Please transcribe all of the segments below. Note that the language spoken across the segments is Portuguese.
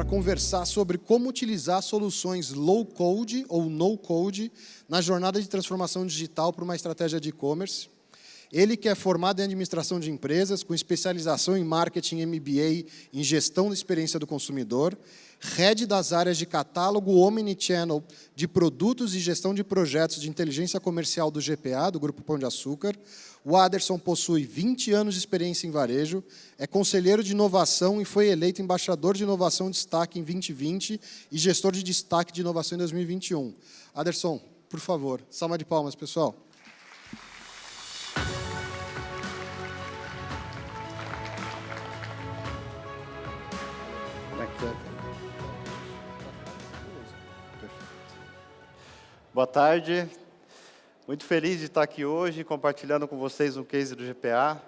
conversar sobre como utilizar soluções low-code ou no-code na jornada de transformação digital para uma estratégia de e-commerce. Ele que é formado em administração de empresas, com especialização em marketing MBA em gestão da experiência do consumidor, head das áreas de catálogo omnichannel de produtos e gestão de projetos de inteligência comercial do GPA, do Grupo Pão de Açúcar. O Aderson possui 20 anos de experiência em varejo, é conselheiro de inovação e foi eleito embaixador de inovação destaque em 2020 e gestor de destaque de inovação em 2021. Aderson, por favor, salva de palmas, pessoal. Boa tarde, muito feliz de estar aqui hoje compartilhando com vocês um case do GPA.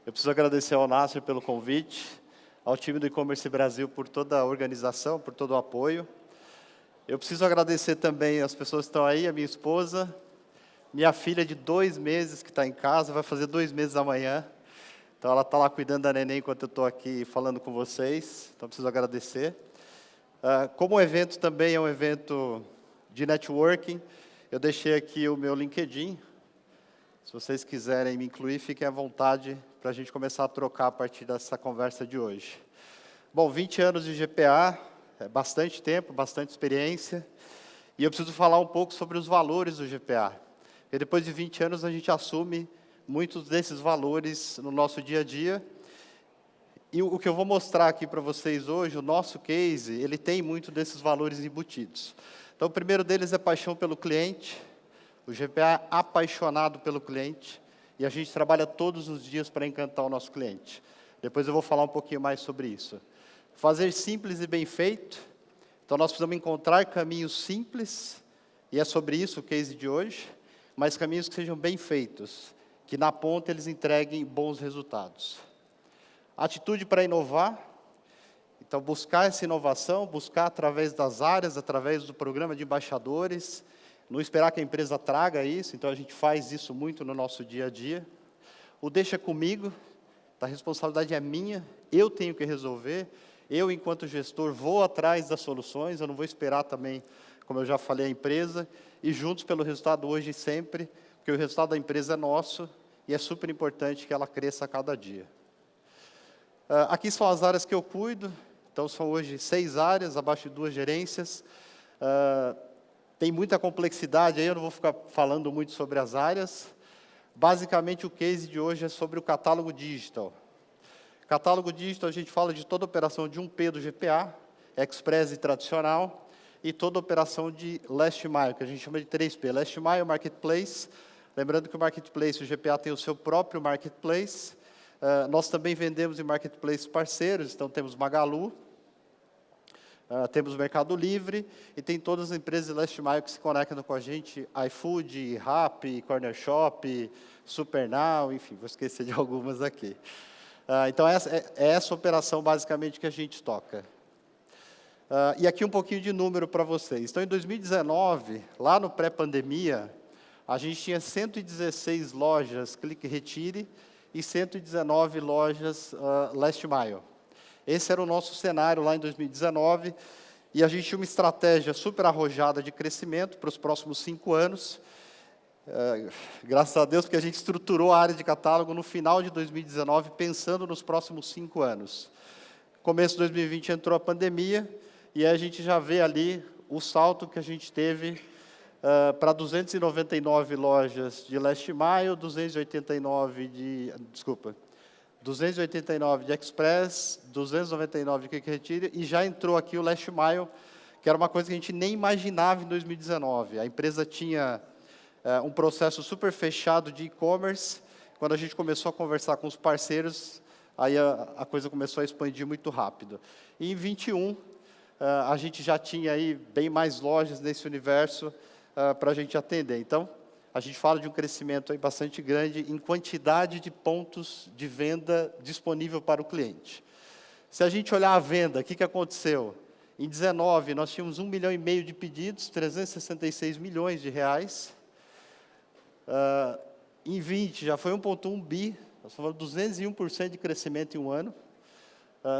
Eu preciso agradecer ao Nasser pelo convite, ao time do E-Commerce Brasil por toda a organização, por todo o apoio. Eu preciso agradecer também as pessoas que estão aí, a minha esposa, minha filha de 2 meses que está em casa, vai fazer 2 meses amanhã. Então ela está lá cuidando da neném enquanto eu estou aqui falando com vocês, então preciso agradecer. Como o evento também é um evento de networking, eu deixei aqui o meu LinkedIn. Se vocês quiserem me incluir, fiquem à vontade para a gente começar a trocar a partir dessa conversa de hoje. Bom, 20 anos de GPA, é bastante tempo, bastante experiência, e eu preciso falar um pouco sobre os valores do GPA. Porque depois de 20 anos a gente assume muitos desses valores no nosso dia a dia. E o que eu vou mostrar aqui para vocês hoje, o nosso case, ele tem muito desses valores embutidos. Então, o primeiro deles é paixão pelo cliente. O GPA é apaixonado pelo cliente e a gente trabalha todos os dias para encantar o nosso cliente. Depois eu vou falar um pouquinho mais sobre isso. Fazer simples e bem feito. Então, nós precisamos encontrar caminhos simples, e é sobre isso o case de hoje, mas caminhos que sejam bem feitos, que na ponta eles entreguem bons resultados. Atitude para inovar. Então, buscar essa inovação, buscar através das áreas, através do programa de embaixadores, não esperar que a empresa traga isso, então a gente faz isso muito no nosso dia a dia. O deixa comigo, a responsabilidade é minha, eu tenho que resolver, eu, enquanto gestor, vou atrás das soluções, eu não vou esperar também, como eu já falei, a empresa, e juntos pelo resultado hoje e sempre, porque o resultado da empresa é nosso, e é super importante que ela cresça a cada dia. Aqui são as áreas que eu cuido. Então, são hoje 6 áreas, abaixo de 2 gerências. Tem muita complexidade aí, eu não vou ficar falando muito sobre as áreas. Basicamente, o case de hoje é sobre o catálogo digital. Catálogo digital, a gente fala de toda a operação de 1P do GPA, Express e tradicional, e toda a operação de Last Mile, que a gente chama de 3P. Last Mile, Marketplace. Lembrando que o Marketplace, o GPA tem o seu próprio Marketplace. Nós também vendemos em Marketplace parceiros, então temos Magalu, temos Mercado Livre, e tem todas as empresas de Last Mile que se conectam com a gente, iFood, Rappi, Corner Shop, SuperNow, enfim, vou esquecer de algumas aqui. Então, é essa operação, basicamente, que a gente toca. E aqui um pouquinho de número para vocês. Então, em 2019, lá no pré-pandemia, a gente tinha 116 lojas Clique e Retire e 119 lojas Last Mile. Esse era o nosso cenário lá em 2019, e a gente tinha uma estratégia super arrojada de crescimento para os próximos 5 anos. Graças a Deus, porque a gente estruturou a área de catálogo no final de 2019, pensando nos próximos 5 anos. Começo de 2020 entrou a pandemia, e aí a gente já vê ali o salto que a gente teve para 299 lojas de Last Mile, 289 de Express, 299 de Clique e Retire, e já entrou aqui o Last Mile, que era uma coisa que a gente nem imaginava em 2019. A empresa tinha um processo super fechado de e-commerce. Quando a gente começou a conversar com os parceiros, aí a coisa começou a expandir muito rápido. E em 21, a gente já tinha aí bem mais lojas nesse universo para a gente atender. Então, a gente fala de um crescimento aí bastante grande em quantidade de pontos de venda disponível para o cliente. Se a gente olhar a venda, o que aconteceu? Em 19, nós tínhamos 1,5 milhão de pedidos, 366 milhões de reais. Em 20, já foi 1,1 bi, nós falamos 201% de crescimento em um ano.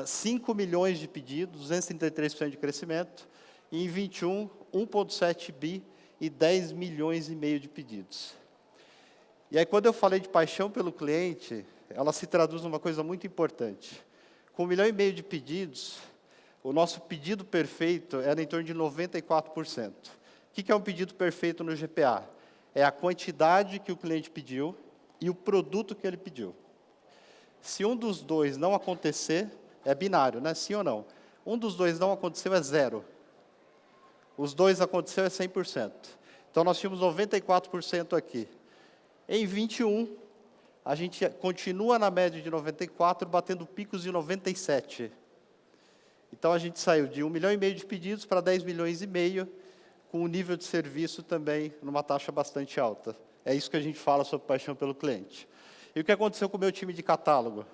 5 milhões de pedidos, 233% de crescimento, e em 21, 1,7 bi e 10 milhões e meio de pedidos. E aí, quando eu falei de paixão pelo cliente, ela se traduz numa coisa muito importante. Com 1,5 milhão de pedidos, o nosso pedido perfeito era em torno de 94%. O que é um pedido perfeito no GPA? É a quantidade que o cliente pediu e o produto que ele pediu. Se um dos dois não acontecer, é binário, né? Sim ou não? Um dos dois não aconteceu, é 0. Os dois aconteceu, é 100%. Então, nós tínhamos 94% aqui. Em 21, a gente continua na média de 94, batendo picos de 97. Então, a gente saiu de 1,5 milhão de pedidos para 10 milhões e meio, com um nível de serviço também numa taxa bastante alta. É isso que a gente fala sobre paixão pelo cliente. E o que aconteceu com o meu time de catálogo?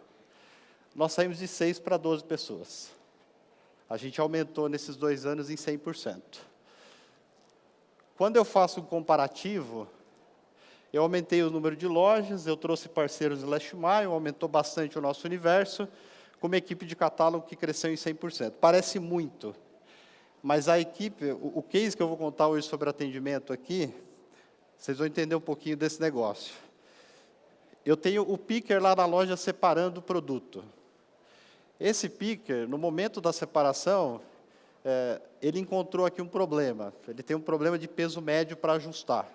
Nós saímos de 6 para 12 pessoas. A gente aumentou nesses 2 anos em 100%. Quando eu faço um comparativo, eu aumentei o número de lojas, eu trouxe parceiros de last mile, aumentou bastante o nosso universo, com uma equipe de catálogo que cresceu em 100%. Parece muito, mas a equipe, o case que eu vou contar hoje sobre atendimento aqui, vocês vão entender um pouquinho desse negócio. Eu tenho o picker lá na loja separando o produto. Esse picker, no momento da separação, ele encontrou aqui um problema. Ele tem um problema de peso médio para ajustar.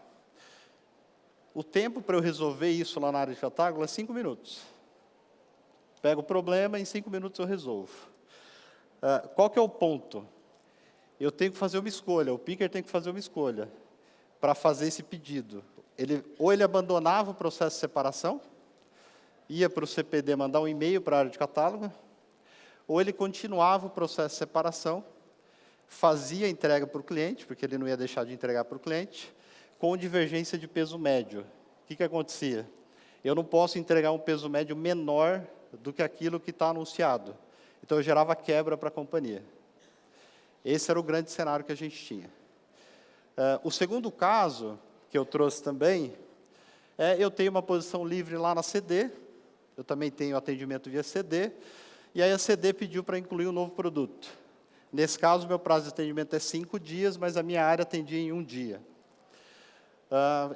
O tempo para eu resolver isso lá na área de catálogo é 5 minutos. Pego o problema, em 5 minutos eu resolvo. Qual que é o ponto? Eu tenho que fazer uma escolha, o picker tem que fazer uma escolha para fazer esse pedido. Ou ele abandonava o processo de separação, ia para o CPD mandar um e-mail para a área de catálogo, ou ele continuava o processo de separação, fazia a entrega para o cliente, porque ele não ia deixar de entregar para o cliente, com divergência de peso médio. O que acontecia? Eu não posso entregar um peso médio menor do que aquilo que está anunciado. Então, eu gerava quebra para a companhia. Esse era o grande cenário que a gente tinha. O segundo caso, que eu trouxe também, eu tenho uma posição livre lá na CD, eu também tenho atendimento via CD, e aí a CD pediu para incluir um novo produto. Nesse caso, meu prazo de atendimento é 5 dias, mas a minha área atendia em 1 dia.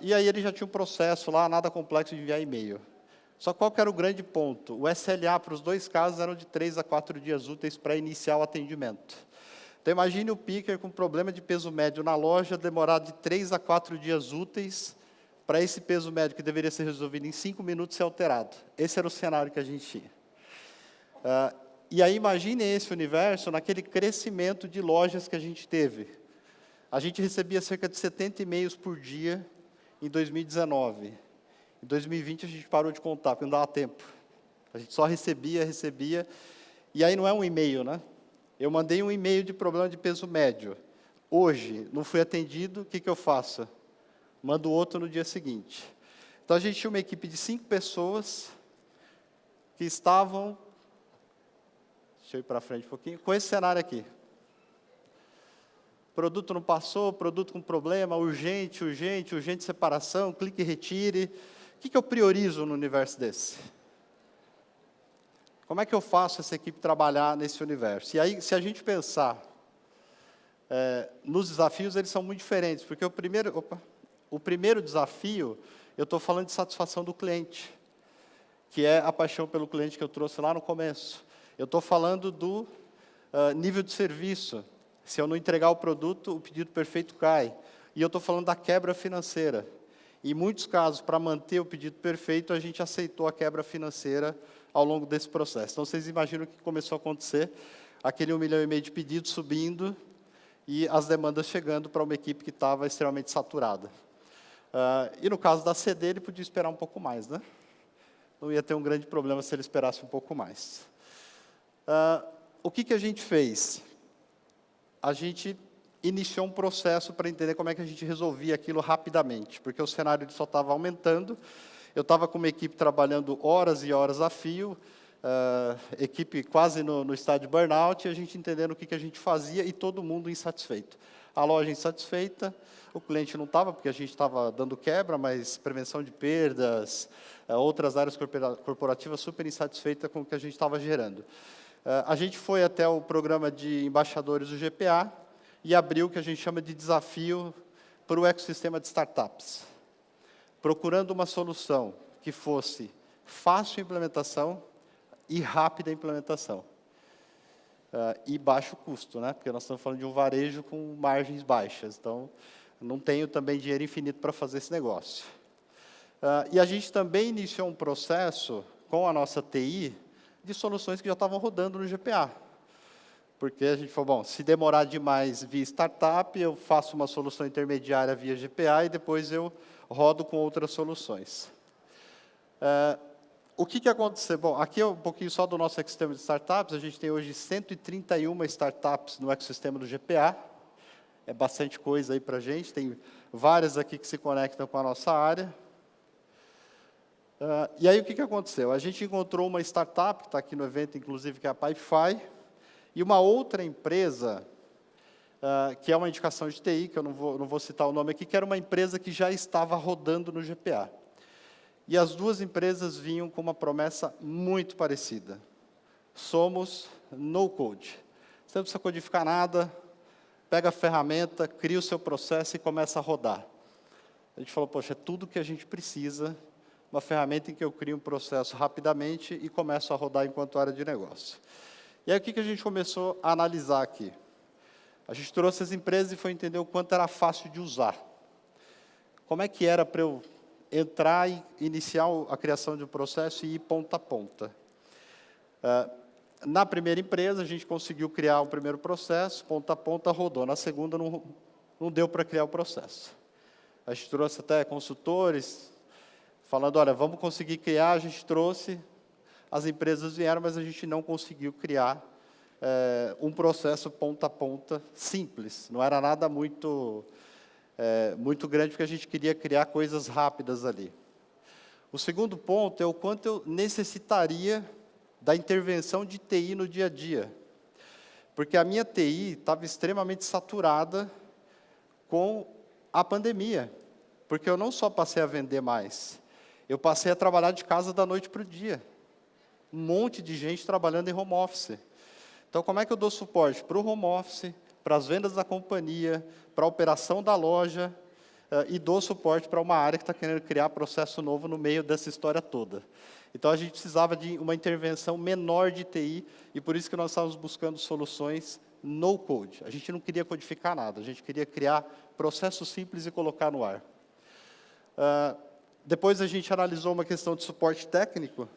E aí ele já tinha um processo lá, nada complexo de enviar e-mail. Só qual que era o grande ponto? O SLA para os 2 casos eram de 3 a 4 dias úteis para iniciar o atendimento. Então, imagine o picker com problema de peso médio na loja, demorar de 3 a 4 dias úteis para esse peso médio que deveria ser resolvido em 5 minutos ser alterado. Esse era o cenário que a gente tinha. E aí, imagine esse universo naquele crescimento de lojas que a gente teve. A gente recebia cerca de 70 e-mails por dia em 2019. Em 2020, a gente parou de contar, porque não dava tempo. A gente só recebia. E aí, não é um e-mail, né? Eu mandei um e-mail de problema de peso médio. Hoje, não fui atendido, o que eu faço? Mando outro no dia seguinte. Então, a gente tinha uma equipe de 5 pessoas que estavam... Deixa eu ir para frente um pouquinho. Com esse cenário aqui. Produto não passou, produto com problema, urgente separação, clique e retire. O que eu priorizo no universo desse? Como é que eu faço essa equipe trabalhar nesse universo? E aí, se a gente pensar nos desafios, eles são muito diferentes, porque o primeiro desafio, eu estou falando de satisfação do cliente, que é a paixão pelo cliente que eu trouxe lá no começo. Eu estou falando do nível de serviço. Se eu não entregar o produto, o pedido perfeito cai. E eu estou falando da quebra financeira. Em muitos casos, para manter o pedido perfeito, a gente aceitou a quebra financeira ao longo desse processo. Então, vocês imaginam o que começou a acontecer? Aquele 1,5 milhão de pedidos subindo e as demandas chegando para uma equipe que estava extremamente saturada. E no caso da CD, ele podia esperar um pouco mais, né? Não ia ter um grande problema se ele esperasse um pouco mais. O que a gente fez? A gente iniciou um processo para entender como é que a gente resolvia aquilo rapidamente, porque o cenário só estava aumentando, eu estava com uma equipe trabalhando horas e horas a fio, equipe quase no estado de burnout, e a gente entendendo o que a gente fazia e todo mundo insatisfeito. A loja insatisfeita, o cliente não estava, porque a gente estava dando quebra, mas prevenção de perdas, outras áreas corporativas super insatisfeitas com o que a gente estava gerando. A gente foi até o programa de embaixadores do GPA e abriu o que a gente chama de desafio para o ecossistema de startups, procurando uma solução que fosse fácil a implementação e rápida a implementação. E baixo custo, né? Porque nós estamos falando de um varejo com margens baixas, então não tenho também dinheiro infinito para fazer esse negócio. E a gente também iniciou um processo com a nossa TI de soluções que já estavam rodando no GPA. Porque a gente falou, bom, se demorar demais via startup, eu faço uma solução intermediária via GPA e depois eu rodo com outras soluções. O que aconteceu? Bom, aqui é um pouquinho só do nosso ecossistema de startups. A gente tem hoje 131 startups no ecossistema do GPA. É bastante coisa aí para a gente. Tem várias aqui que se conectam com a nossa área. E aí, o que aconteceu? A gente encontrou uma startup, que está aqui no evento, inclusive, que é a Pipefy, e uma outra empresa, que é uma indicação de TI, que eu não vou citar o nome aqui, que era uma empresa que já estava rodando no GPA. E as duas empresas vinham com uma promessa muito parecida. Somos no-code. Você não precisa codificar nada, pega a ferramenta, cria o seu processo e começa a rodar. A gente falou, poxa, é tudo que a gente precisa, uma ferramenta em que eu crio um processo rapidamente e começo a rodar enquanto área de negócio. E aí, o que a gente começou a analisar aqui? A gente trouxe as empresas e foi entender o quanto era fácil de usar. Como é que era para eu entrar e iniciar a criação de um processo e ir ponta a ponta? Na primeira empresa, a gente conseguiu criar o primeiro processo, ponta a ponta rodou. Na segunda, não deu para criar o processo. A gente trouxe até consultores, falando, olha, vamos conseguir criar, a gente trouxe, as empresas vieram, mas a gente não conseguiu criar um processo ponta a ponta simples. Não era nada muito grande, porque a gente queria criar coisas rápidas ali. O segundo ponto é o quanto eu necessitaria da intervenção de TI no dia a dia. Porque a minha TI estava extremamente saturada com a pandemia. Porque eu não só passei a vender mais, eu passei a trabalhar de casa da noite para o dia. Um monte de gente trabalhando em home office. Então, como é que eu dou suporte para o home office, para as vendas da companhia, para a operação da loja, e dou suporte para uma área que está querendo criar processo novo no meio dessa história toda. Então, a gente precisava de uma intervenção menor de TI, e por isso que nós estávamos buscando soluções no-code. A gente não queria codificar nada, a gente queria criar processos simples e colocar no ar. Depois, a gente analisou uma questão de suporte técnico,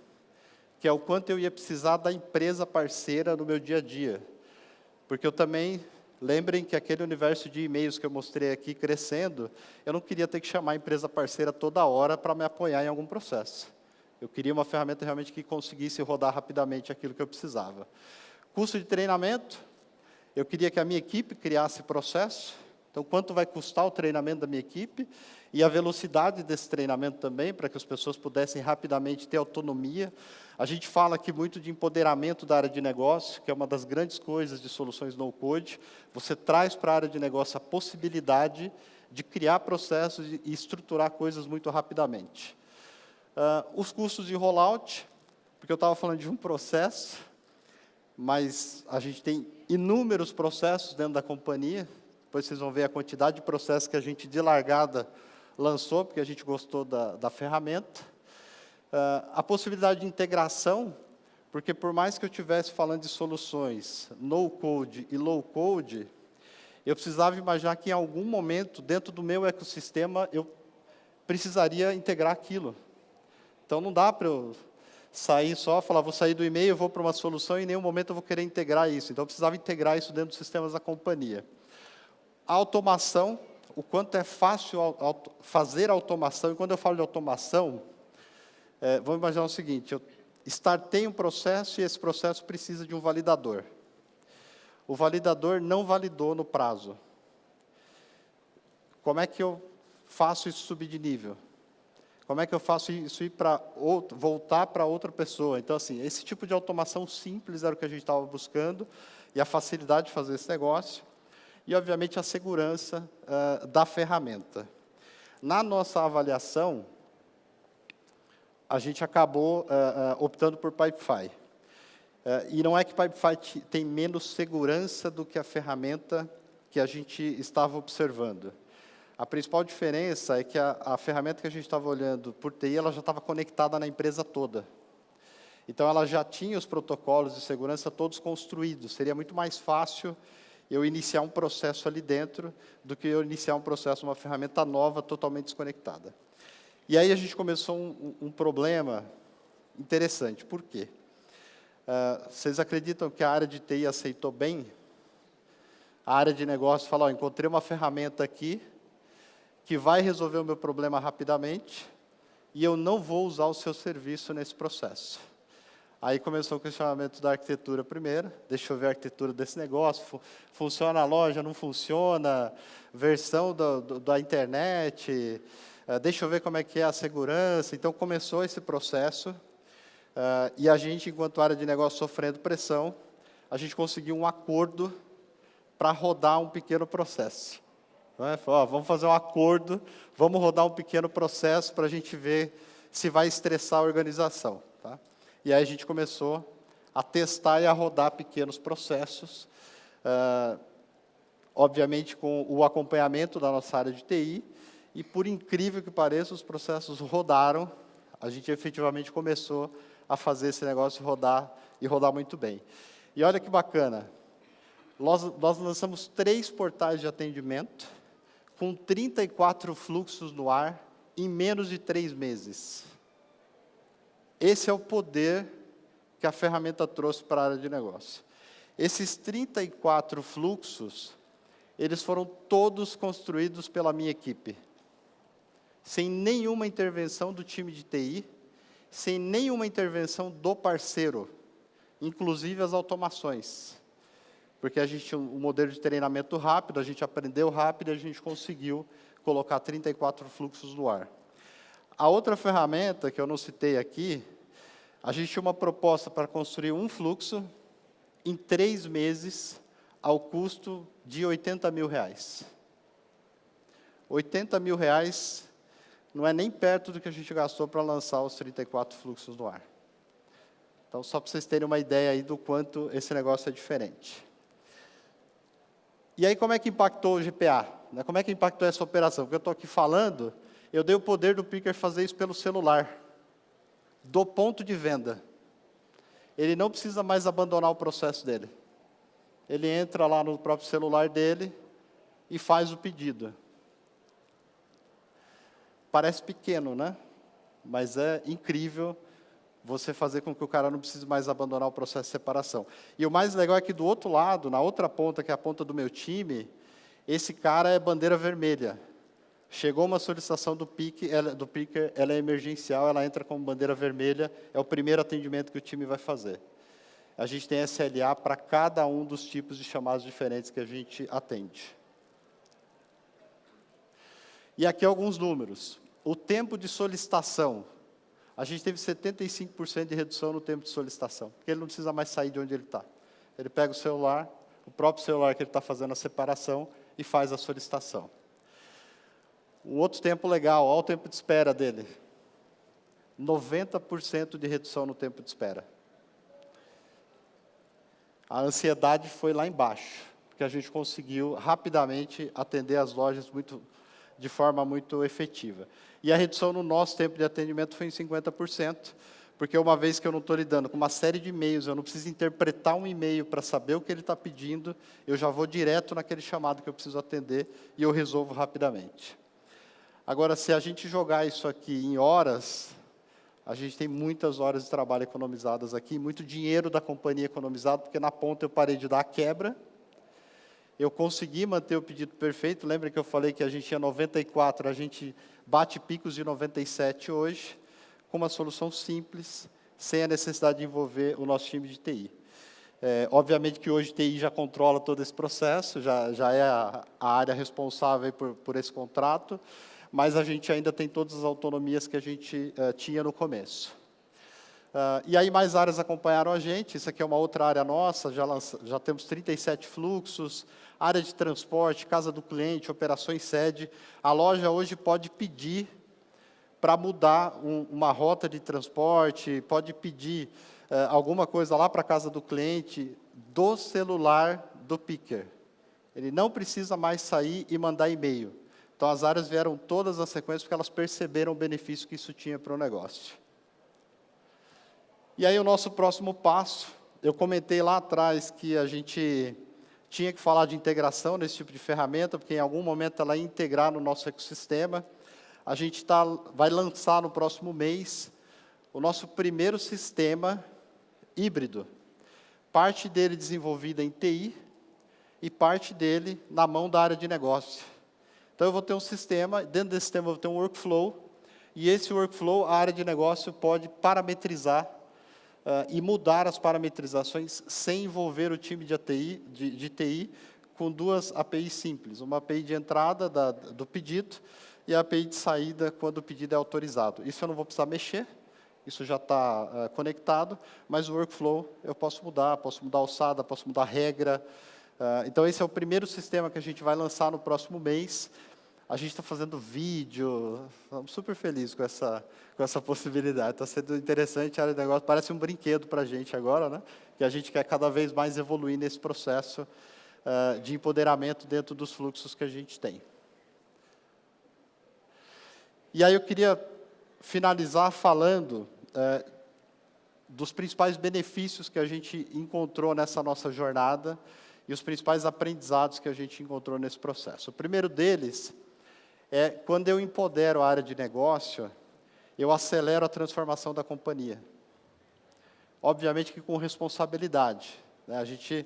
que é o quanto eu ia precisar da empresa parceira no meu dia a dia. Porque eu também, lembrem que aquele universo de e-mails que eu mostrei aqui crescendo, eu não queria ter que chamar a empresa parceira toda hora para me apoiar em algum processo. Eu queria uma ferramenta realmente que conseguisse rodar rapidamente aquilo que eu precisava. Custo de treinamento, eu queria que a minha equipe criasse processo. Então, quanto vai custar o treinamento da minha equipe e a velocidade desse treinamento também, para que as pessoas pudessem rapidamente ter autonomia. A gente fala aqui muito de empoderamento da área de negócio, que é uma das grandes coisas de soluções no-code. Você traz para a área de negócio a possibilidade de criar processos e estruturar coisas muito rapidamente. Os custos de rollout, porque eu estava falando de um processo, mas a gente tem inúmeros processos dentro da companhia. Depois vocês vão ver a quantidade de processos que a gente, de largada, lançou, porque a gente gostou da ferramenta. A possibilidade de integração, porque por mais que eu estivesse falando de soluções no-code e low-code, eu precisava imaginar que em algum momento, dentro do meu ecossistema, eu precisaria integrar aquilo. Então, não dá para eu sair só, falar, vou sair do e-mail, vou para uma solução e em nenhum momento eu vou querer integrar isso. Então, eu precisava integrar isso dentro dos sistemas da companhia. A automação, o quanto é fácil fazer automação. E quando eu falo de automação, vamos imaginar o seguinte, eu startei um processo e esse processo precisa de um validador. O validador não validou no prazo. Como é que eu faço isso subir de nível? Como é que eu faço isso ir voltar para outra pessoa? Então, assim, esse tipo de automação simples era o que a gente estava buscando e a facilidade de fazer esse negócio. E, obviamente, a segurança da ferramenta. Na nossa avaliação, a gente acabou optando por Pipefy. E não é que Pipefy tem menos segurança do que a ferramenta que a gente estava observando. A principal diferença é que a ferramenta que a gente estava olhando por TI, ela já estava conectada na empresa toda. Então, ela já tinha os protocolos de segurança todos construídos. Seria muito mais fácil eu iniciar um processo ali dentro do que eu iniciar um processo, uma ferramenta nova, totalmente desconectada. E aí a gente começou um problema interessante. Por quê? Vocês acreditam que a área de TI aceitou bem? A área de negócio falou, encontrei uma ferramenta aqui que vai resolver o meu problema rapidamente e eu não vou usar o seu serviço nesse processo. Aí começou o questionamento da arquitetura primeiro, deixa eu ver a arquitetura desse negócio, funciona a loja, não funciona, versão da internet, deixa eu ver como é que é a segurança. Então, começou esse processo, e a gente, enquanto área de negócio sofrendo pressão, a gente conseguiu um acordo para rodar um pequeno processo. Falou, vamos fazer um acordo, vamos rodar um pequeno processo para a gente ver se vai estressar a organização. Tá? E aí a gente começou a testar e a rodar pequenos processos, obviamente com o acompanhamento da nossa área de TI, e por incrível que pareça, os processos rodaram, a gente efetivamente começou a fazer esse negócio rodar, e rodar muito bem. E olha que bacana, nós lançamos 3 portais de atendimento, com 34 fluxos no ar, em menos de 3 meses. Esse é o poder que a ferramenta trouxe para a área de negócio. Esses 34 fluxos, eles foram todos construídos pela minha equipe, sem nenhuma intervenção do time de TI, sem nenhuma intervenção do parceiro, inclusive as automações. Porque a gente tinha um modelo de treinamento rápido, a gente aprendeu rápido e a gente conseguiu colocar 34 fluxos no ar. A outra ferramenta, que eu não citei aqui, a gente tinha uma proposta para construir um fluxo em 3 meses, ao custo de R$80 mil. R$80 mil não é nem perto do que a gente gastou para lançar os 34 fluxos no ar. Então, só para vocês terem uma ideia aí do quanto esse negócio é diferente. E aí, como é que impactou o GPA? Como é que impactou essa operação? Porque eu estou aqui falando, eu dei o poder do picker fazer isso pelo celular, do ponto de venda. Ele não precisa mais abandonar o processo dele. Ele entra lá no próprio celular dele e faz o pedido. Parece pequeno, né? Mas é incrível você fazer com que o cara não precise mais abandonar o processo de separação. E o mais legal é que do outro lado, na outra ponta, que é a ponta do meu time, esse cara é bandeira vermelha. Chegou uma solicitação do picker, ela é emergencial, ela entra como bandeira vermelha, é o primeiro atendimento que o time vai fazer. A gente tem SLA para cada um dos tipos de chamados diferentes que a gente atende. E aqui alguns números. O tempo de solicitação. A gente teve 75% de redução no tempo de solicitação, porque ele não precisa mais sair de onde ele está. Ele pega o celular, o próprio celular que ele está fazendo a separação, e faz a solicitação. Um outro tempo legal, olha o tempo de espera dele. 90% de redução no tempo de espera. A ansiedade foi lá embaixo, porque a gente conseguiu rapidamente atender as lojas de forma muito efetiva. E a redução no nosso tempo de atendimento foi em 50%, porque uma vez que eu não estou lidando com uma série de e-mails, eu não preciso interpretar um e-mail para saber o que ele está pedindo, eu já vou direto naquele chamado que eu preciso atender e eu resolvo rapidamente. Agora, se a gente jogar isso aqui em horas, a gente tem muitas horas de trabalho economizadas aqui, muito dinheiro da companhia economizado, porque na ponta eu parei de dar a quebra, eu consegui manter o pedido perfeito. Lembra que eu falei que a gente tinha 94, a gente bate picos de 97 hoje, com uma solução simples, sem a necessidade de envolver o nosso time de TI. Obviamente que hoje TI já controla todo esse processo, já é a área responsável por esse contrato, mas a gente ainda tem todas as autonomias que a gente tinha no começo. E aí mais áreas acompanharam a gente, isso aqui é uma outra área nossa, já temos 37 fluxos, área de transporte, casa do cliente, operações sede. A loja hoje pode pedir para mudar uma rota de transporte, pode pedir alguma coisa lá para a casa do cliente do celular do picker. Ele não precisa mais sair e mandar e-mail. Então, as áreas vieram todas as sequências porque elas perceberam o benefício que isso tinha para o negócio. E aí, o nosso próximo passo, eu comentei lá atrás que a gente tinha que falar de integração nesse tipo de ferramenta, porque em algum momento ela ia integrar no nosso ecossistema. A gente vai lançar no próximo mês o nosso primeiro sistema híbrido. Parte dele desenvolvida em TI e parte dele na mão da área de negócio. Então, eu vou ter um sistema, dentro desse sistema eu vou ter um workflow, e esse workflow, a área de negócio pode parametrizar e mudar as parametrizações sem envolver o time de TI com duas APIs simples. Uma API de entrada do pedido e a API de saída quando o pedido é autorizado. Isso eu não vou precisar mexer, isso já está conectado, mas o workflow eu posso mudar a alçada, posso mudar a regra. Então, esse é o primeiro sistema que a gente vai lançar no próximo mês. A gente está fazendo vídeo, estamos super felizes com essa possibilidade. Está sendo interessante, a área de negócio parece um brinquedo para a gente agora, né? Que a gente quer cada vez mais evoluir nesse processo de empoderamento dentro dos fluxos que a gente tem. E aí eu queria finalizar falando dos principais benefícios que a gente encontrou nessa nossa jornada e os principais aprendizados que a gente encontrou nesse processo. O primeiro deles é, quando eu empodero a área de negócio, eu acelero a transformação da companhia. Obviamente que com responsabilidade, né? A gente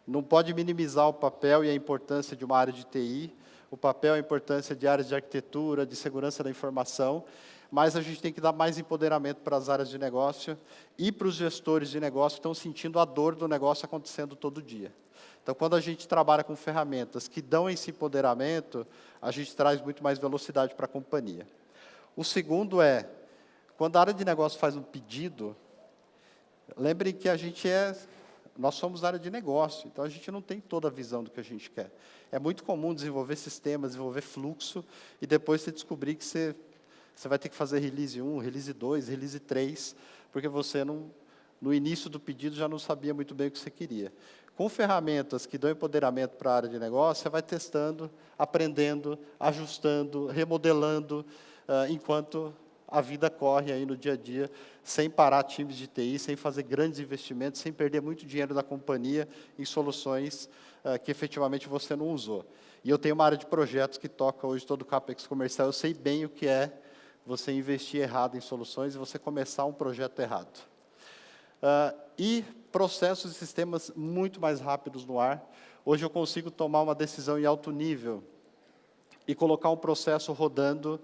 não pode minimizar o papel e a importância de uma área de TI, o papel e a importância de áreas de arquitetura, de segurança da informação, mas a gente tem que dar mais empoderamento para as áreas de negócio e para os gestores de negócio que estão sentindo a dor do negócio acontecendo todo dia. Então, quando a gente trabalha com ferramentas que dão esse empoderamento, a gente traz muito mais velocidade para a companhia. O segundo é, quando a área de negócio faz um pedido, lembrem que nós somos área de negócio, então a gente não tem toda a visão do que a gente quer. É muito comum desenvolver sistemas, desenvolver fluxo, e depois você descobrir que você vai ter que fazer release 1, release 2, release 3, porque você no início do pedido já não sabia muito bem o que você queria. Com ferramentas que dão empoderamento para a área de negócio, você vai testando, aprendendo, ajustando, remodelando, enquanto a vida corre aí no dia a dia, sem parar times de TI, sem fazer grandes investimentos, sem perder muito dinheiro da companhia em soluções que efetivamente você não usou. E eu tenho uma área de projetos que toca hoje todo o CAPEX comercial, eu sei bem o que é você investir errado em soluções e você começar um projeto errado. E processos e sistemas muito mais rápidos no ar. Hoje eu consigo tomar uma decisão em alto nível e colocar um processo rodando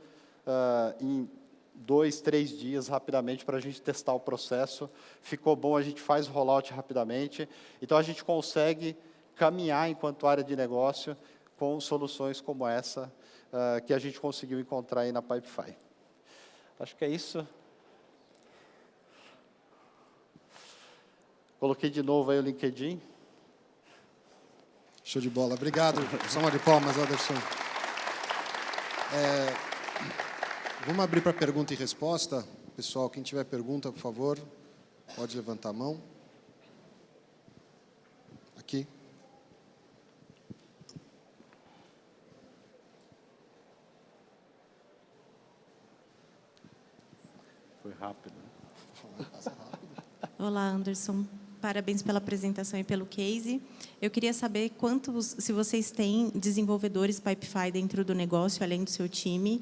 em 2, 3 dias rapidamente para a gente testar o processo. Ficou bom, a gente faz o rollout rapidamente. Então, a gente consegue caminhar enquanto área de negócio com soluções como essa que a gente conseguiu encontrar aí na Pipefy. Acho que é isso. Coloquei de novo aí o LinkedIn. Show de bola. Obrigado. Salva de palmas, Anderson. Vamos abrir para pergunta e resposta. Pessoal, quem tiver pergunta, por favor, pode levantar a mão. Aqui. Foi rápido. Olá, Anderson. Parabéns pela apresentação e pelo case. Eu queria saber se vocês têm desenvolvedores Pipefy dentro do negócio, além do seu time,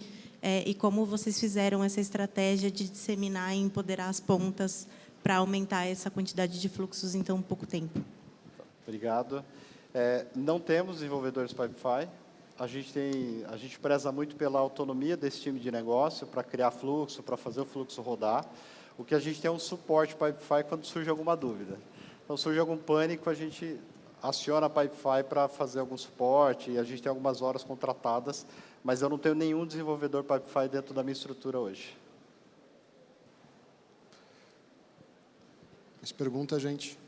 e como vocês fizeram essa estratégia de disseminar e empoderar as pontas para aumentar essa quantidade de fluxos em tão pouco tempo. Obrigado. Não temos desenvolvedores Pipefy. A gente preza muito pela autonomia desse time de negócio para criar fluxo, para fazer o fluxo rodar. O que a gente tem é um suporte Pipefy quando surge alguma dúvida. Então, surge algum pânico, a gente aciona a Pipefy para fazer algum suporte, e a gente tem algumas horas contratadas, mas eu não tenho nenhum desenvolvedor Pipefy dentro da minha estrutura hoje. Mais pergunta, gente?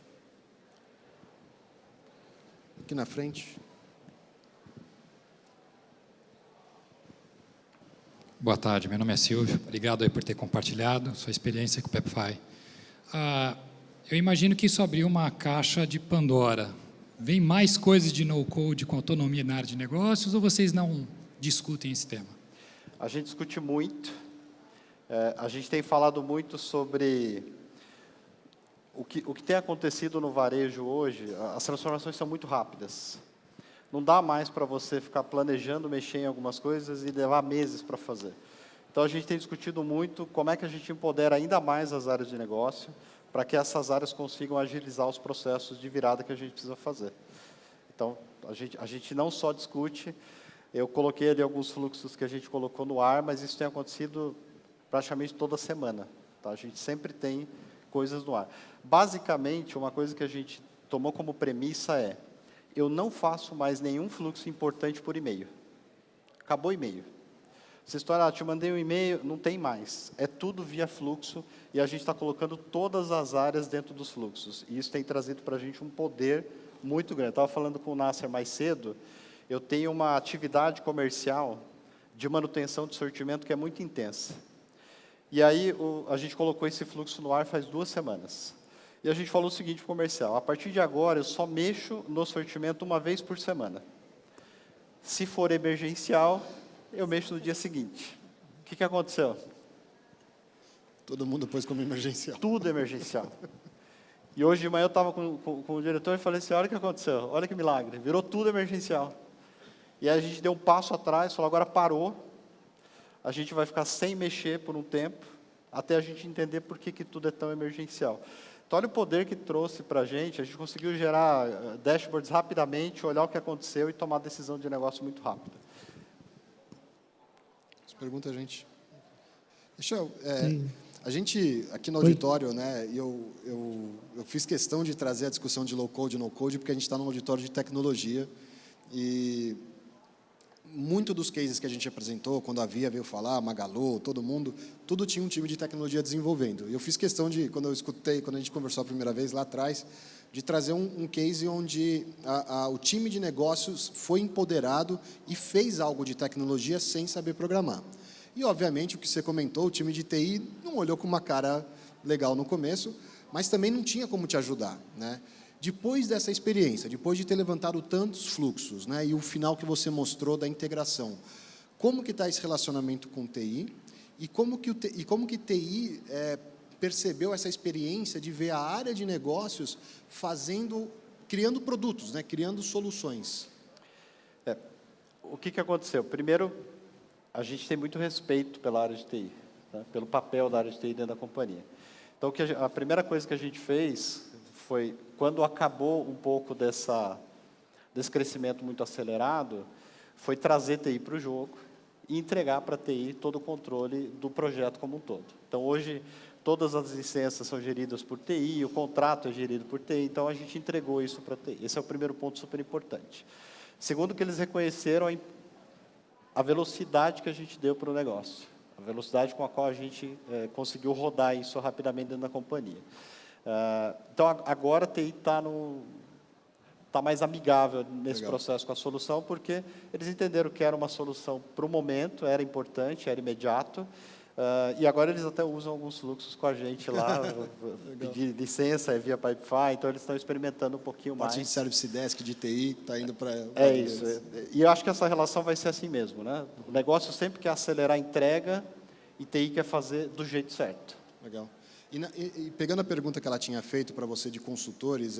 Aqui na frente. Boa tarde, meu nome é Silvio. Obrigado aí por ter compartilhado sua experiência com o Pipefy. Eu imagino que isso abriu uma caixa de Pandora. Vem mais coisas de no-code com autonomia na área de negócios ou vocês não discutem esse tema? A gente discute muito. A gente tem falado muito sobre o que tem acontecido no varejo hoje. As transformações são muito rápidas. Não dá mais para você ficar planejando, mexer em algumas coisas e levar meses para fazer. Então, a gente tem discutido muito como é que a gente empodera ainda mais as áreas de negócio para que essas áreas consigam agilizar os processos de virada que a gente precisa fazer. Então, a gente não só discute, eu coloquei ali alguns fluxos que a gente colocou no ar, mas isso tem acontecido praticamente toda semana. Tá? A gente sempre tem coisas no ar. Basicamente, uma coisa que a gente tomou como premissa é: eu não faço mais nenhum fluxo importante por e-mail. Acabou o e-mail. Essa história, te mandei um e-mail, não tem mais. É tudo via fluxo e a gente está colocando todas as áreas dentro dos fluxos. E isso tem trazido para a gente um poder muito grande. Eu estava falando com o Nasser mais cedo, eu tenho uma atividade comercial de manutenção de sortimento que é muito intensa. E aí a gente colocou esse fluxo no ar faz 2 semanas. E a gente falou o seguinte para o comercial: a partir de agora eu só mexo no sortimento 1 vez por semana. Se for emergencial, eu mexo no dia seguinte. O que aconteceu? Todo mundo pôs como emergencial. Tudo emergencial. E hoje de manhã eu estava com o diretor e falei assim: olha o que aconteceu, olha que milagre, virou tudo emergencial. E aí a gente deu um passo atrás, falou: agora parou, a gente vai ficar sem mexer por um tempo, até a gente entender por que tudo é tão emergencial. Então, olha o poder que trouxe para a gente conseguiu gerar dashboards rapidamente, olhar o que aconteceu e tomar decisão de negócio muito rápida. Pergunta, gente. A gente, aqui no auditório, né, eu fiz questão de trazer a discussão de low-code e no-code, porque a gente está num auditório de tecnologia, e muito dos cases que a gente apresentou, quando a Via veio falar, Magalu, todo mundo, tudo tinha um time de tecnologia desenvolvendo. E eu fiz questão de, quando a gente conversou a primeira vez lá atrás, de trazer um case onde o time de negócios foi empoderado e fez algo de tecnologia sem saber programar. E, obviamente, o que você comentou, o time de TI não olhou com uma cara legal no começo, mas também não tinha como te ajudar, né? Depois dessa experiência, depois de ter levantado tantos fluxos, né, e o final que você mostrou da integração, como que está esse relacionamento com o TI e como que TI percebeu essa experiência de ver a área de negócios criando produtos, né, criando soluções? O que aconteceu? Primeiro, a gente tem muito respeito pela área de TI, tá? Pelo papel da área de TI dentro da companhia. Então, a primeira coisa que a gente fez foi, quando acabou um pouco desse crescimento muito acelerado, foi trazer TI para o jogo e entregar para a TI todo o controle do projeto como um todo. Então, hoje, todas as licenças são geridas por TI, o contrato é gerido por TI, então a gente entregou isso para a TI. Esse é o primeiro ponto super importante. Segundo, que eles reconheceram a velocidade que a gente deu para o negócio, a velocidade com a qual a gente conseguiu rodar isso rapidamente dentro da companhia. Então, agora a TI está mais amigável nesse processo com a solução, porque eles entenderam que era uma solução para o momento, era importante, era imediato, e agora eles até usam alguns fluxos com a gente lá, pedir licença via Pipefy, então eles estão experimentando um pouquinho mais. A gente Service Desk de TI está indo para... É isso, e eu acho que essa relação vai ser assim mesmo, né? O negócio sempre quer acelerar a entrega e TI quer fazer do jeito certo. Legal. E pegando a pergunta que ela tinha feito para você de consultores,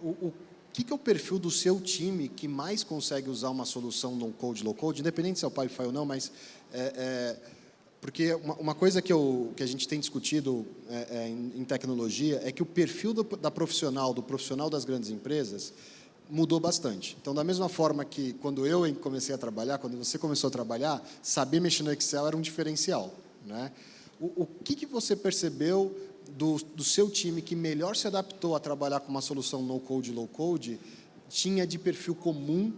o que é o perfil do seu time que mais consegue usar uma solução no-code, low-code, independente se é o Pipefy ou não, mas... porque uma coisa que a gente tem discutido em tecnologia é que o perfil do profissional das grandes empresas mudou bastante. Então, da mesma forma que quando eu comecei a trabalhar, quando você começou a trabalhar, saber mexer no Excel era um diferencial, né? O que você percebeu do seu time que melhor se adaptou a trabalhar com uma solução no-code, low-code, tinha de perfil comum,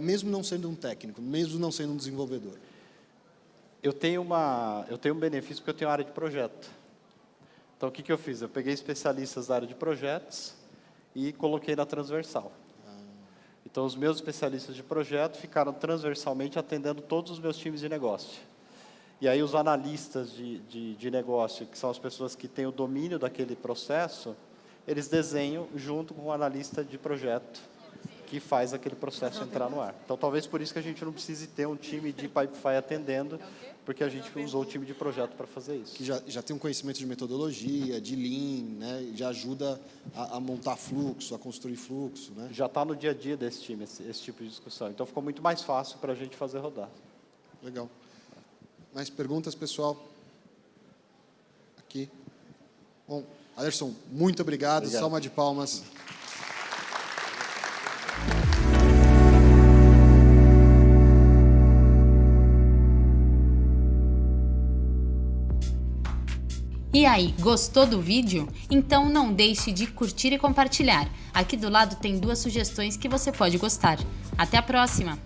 mesmo não sendo um técnico, mesmo não sendo um desenvolvedor? Eu tenho um benefício porque eu tenho área de projeto. Então, o que eu fiz? Eu peguei especialistas da área de projetos e coloquei na transversal. Então, os meus especialistas de projeto ficaram transversalmente atendendo todos os meus times de negócio. E aí, os analistas de negócio, que são as pessoas que têm o domínio daquele processo, eles desenham junto com o analista de projeto que faz aquele processo entrar no ar. Então, talvez por isso que a gente não precise ter um time de Pipefy atendendo, porque a gente usou o time de projeto para fazer isso. Que já tem um conhecimento de metodologia, de Lean, né? Já ajuda a montar fluxo, a construir fluxo, né? Já está no dia a dia desse time, esse tipo de discussão. Então, ficou muito mais fácil para a gente fazer rodar. Legal. Mais perguntas, pessoal? Aqui. Bom, Anderson, muito obrigado. Salva de palmas. E aí, gostou do vídeo? Então não deixe de curtir e compartilhar. Aqui do lado tem 2 sugestões que você pode gostar. Até a próxima!